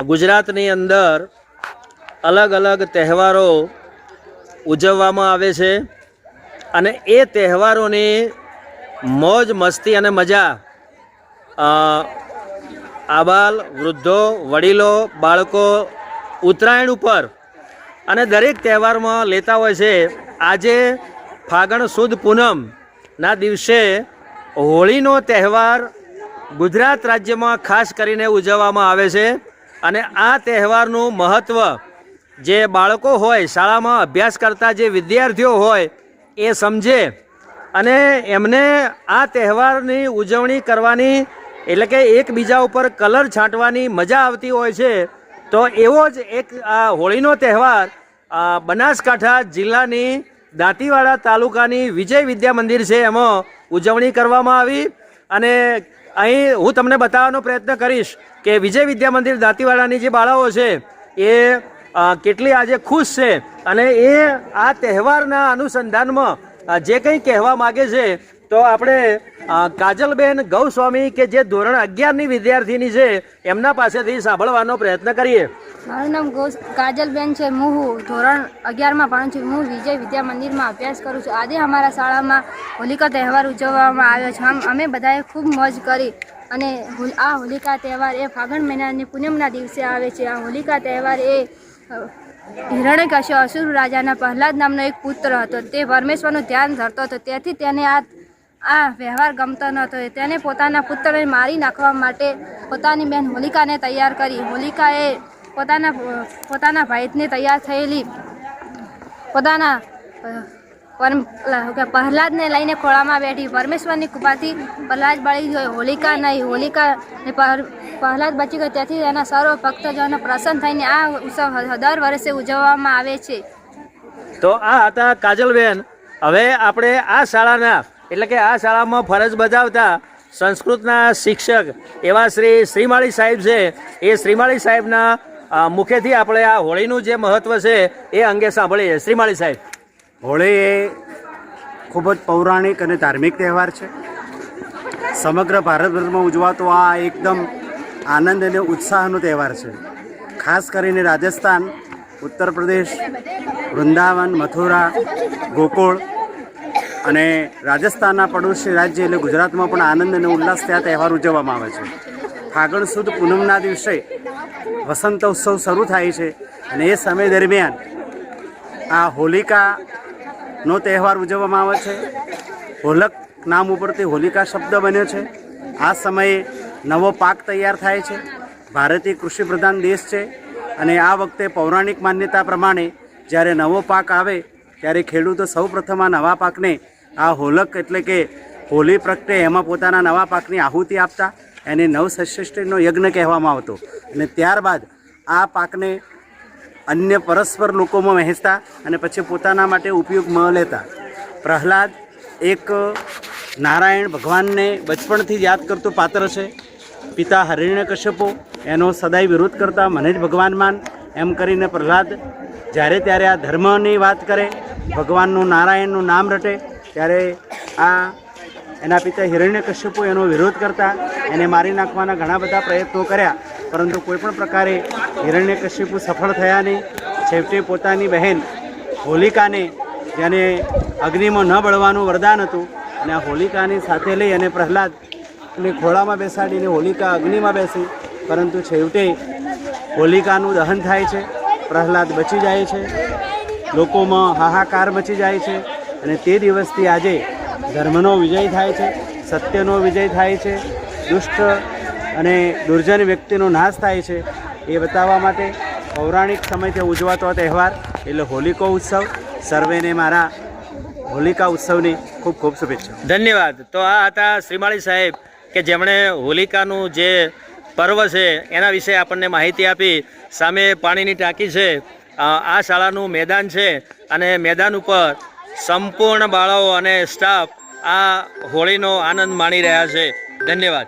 ગુજરાતની અંદર અલગ અલગ તહેવારો ઉજવવામાં આવે છે અને એ તહેવારોની મોજ મસ્તી અને મજા આબાલ વૃદ્ધો વડીલો બાળકો ઉત્તરાયણ ઉપર અને દરેક તહેવારમાં લેતા હોય છે। આજે ફાગણ સુદ પૂનમના દિવસે હોળીનો તહેવાર ગુજરાત રાજ્યમાં ખાસ કરીને ઉજવવામાં આવે છે અને આ તહેવારનું મહત્ત્વ જે બાળકો હોય શાળામાં અભ્યાસ કરતા જે વિદ્યાર્થીઓ હોય એ સમજે અને એમને આ તહેવારની ઉજવણી કરવાની એટલે કે એકબીજા ઉપર કલર છાંટવાની મજા આવતી હોય છે। તો એવો જ એક આ હોળીનો તહેવાર બનાસકાંઠા જિલ્લાની દાંતીવાડા તાલુકાની વિજય વિદ્યા મંદિર છે એમાં ઉજવણી કરવામાં આવી અને અહીં હું તમને બતાવવાનો પ્રયત્ન કરીશ કે વિજય વિદ્યા મંદિર દાંતીવાડાની જે બાળાઓ છે એ કેટલી આજે ખુશ છે અને એ આ તહેવારના અનુસંધાનમાં જે કંઈ કહેવા માગે છે તો આપણે કાજલબેન ગૌસ્વામી કે જે ધોરણ 11ની વિદ્યાર્થીની છે એમના પાસેથી સાંભળવાનો પ્રયત્ન કરીએ। મારું નામ કાજલબેન છે। હું ધોરણ 11માં ભણું છું। હું વિજય વિદ્યા મંદિરમાં અભ્યાસ કરું છું। આજે અમારા શાળામાં હોલિકા તહેવાર ઉજવવામાં આવ્યો છે। અમે બધાએ ખૂબ મોજ કરી અને આ હોલિકા તહેવાર એ ફાગણ મહિનાની પૂનમના દિવસે આવે છે। આ હોલિકા તહેવાર એ હિરણ્યકશ્યપ અસુર રાજાના પ્રહલાદ નામનો એક પુત્ર હતો। તે પરમેશ્વરનું ધ્યાન ધરતો હતો, તેથી તેને આ વ્યવહાર ગમતો નહોતો। તેને પોતાના પુત્રને મારી નાખવા માટે પોતાની બહેન હોલિકાને તૈયાર કરી। હોલિકાએ પોતાના ભાઈને તૈયાર થયેલી પોતાના પ્રહલાદને લઈને ખોળામાં બેઠી। પરમેશ્વરની કૃપાથી પ્રહલાદ બળી ગયો, હોલિકા નહીં। હોલિકાને પ્રહલાદ બચી ગયો, તેથી એના સર્વ ભક્તજનો પ્રસન્ન થઈને આ ઉત્સવ દર વર્ષે ઉજવવામાં આવે છે। તો આ હતા કાજલબેન। હવે આપણે આ શાળાના એટલે કે આ શાળામાં ફરજ બજાવતા સંસ્કૃતના શિક્ષક એવા શ્રીમાળી સાહેબ છે એ શ્રીમાળી સાહેબના મુખેથી આપણે આ હોળીનું જે મહત્ત્વ છે એ અંગે સાંભળીએ। શ્રીમાળી સાહેબ, હોળી એ ખૂબ જ પૌરાણિક અને ધાર્મિક તહેવાર છે। સમગ્ર ભારતભરમાં ઉજવાતો આ એકદમ આનંદ અને ઉત્સાહનો તહેવાર છે। ખાસ કરીને રાજસ્થાન, ઉત્તર પ્રદેશ, વૃંદાવન, મથુરા, ગોકુળ અને રાજસ્થાનના પડોશી રાજ્ય એટલે ગુજરાતમાં પણ આનંદ અને ઉલ્લાસથી આ તહેવાર ઉજવવામાં આવે છે। ફાગણ સુદ પૂનમના દિવસે વસંતોત્સવ શરૂ થાય છે અને એ સમય દરમિયાન આ હોલિકાનો તહેવાર ઉજવવામાં આવે છે। હોલક નામ ઉપરથી હોલિકા શબ્દ બન્યો છે। આ સમયે નવો પાક તૈયાર થાય છે। ભારતીય કૃષિ પ્રધાન દેશ છે અને આ વખતે પૌરાણિક માન્યતા પ્રમાણે જ્યારે નવો પાક આવે ત્યારે ખેડૂતો સૌ પ્રથમ આ નવા પાકને આ હોલક એટલે કે હોલી પ્રગટે એમાં પોતાના નવા પાકની આહુતિ આપતા। એને નવસૃષ્ટિનો યજ્ઞ કહેવામાં આવતો અને ત્યારબાદ આ પાકને અન્ય પરસ્પર લોકોમાં વહેંચતા અને પછી પોતાના માટે ઉપયોગમાં લેતા। પ્રહલાદ એક નારાયણ ભગવાનને બચપણથી યાદ કરતું પાત્ર છે। પિતા હિરણ્યકશ્યપ એનો સદાય વિરોધ કરતા, મને જ ભગવાન માન એમ કરીને પ્રહલાદ જ્યારે ત્યારે આ ધર્મની વાત કરે, ભગવાનનું નારાયણનું નામ રટે ત્યારે આ એના પિતા હિરણ્યકશ્યપ એનો વિરોધ કરતા, એને મારી નાખવાના ઘણા બધા પ્રયત્નો કર્યા, પરંતુ કોઈપણ પ્રકારે હિરણ્યકશ્યપ સફળ થયા નહીં। છેવટે પોતાની બહેન હોલિકાને, જેને અગ્નિમાં ન બળવાનું વરદાન હતું, અને આ હોલિકાની સાથે લઈ અને પ્રહલાદને ખોળામાં બેસાડીને હોલિકા અગ્નિમાં બેસી, પરંતુ છેવટે હોલિકાનું દહન થાય છે। પ્રહલાદ બચી જાય છે, લોકોમાં હાહાકાર મચી જાય છે અને તે દિવસથી આજે ધર્મનો વિજય થાય છે, સત્યનો વિજય થાય છે, દુષ્ટ અને દુર્જન વ્યક્તિનો નાશ થાય છે। એ બતાવવા માટે પૌરાણિક સમયથી ઉજવાતો તહેવાર એટલે હોલિકો ઉત્સવ। સર્વેને મારા હોલિકા ઉત્સવની ખૂબ ખૂબ શુભેચ્છા। ધન્યવાદ। તો આ હતા શ્રીમાળી સાહેબ કે જેમણે હોલિકાનું જે પર્વ છે એના વિશે આપણને માહિતી આપી। સામે પાણીની ટાંકી છે, આ શાળાનું મેદાન છે અને મેદાન ઉપર સંપૂર્ણ બાળાઓ અને સ્ટાફ આ હોળીનો આનંદ માણી રહ્યા છે। ધન્યવાદ।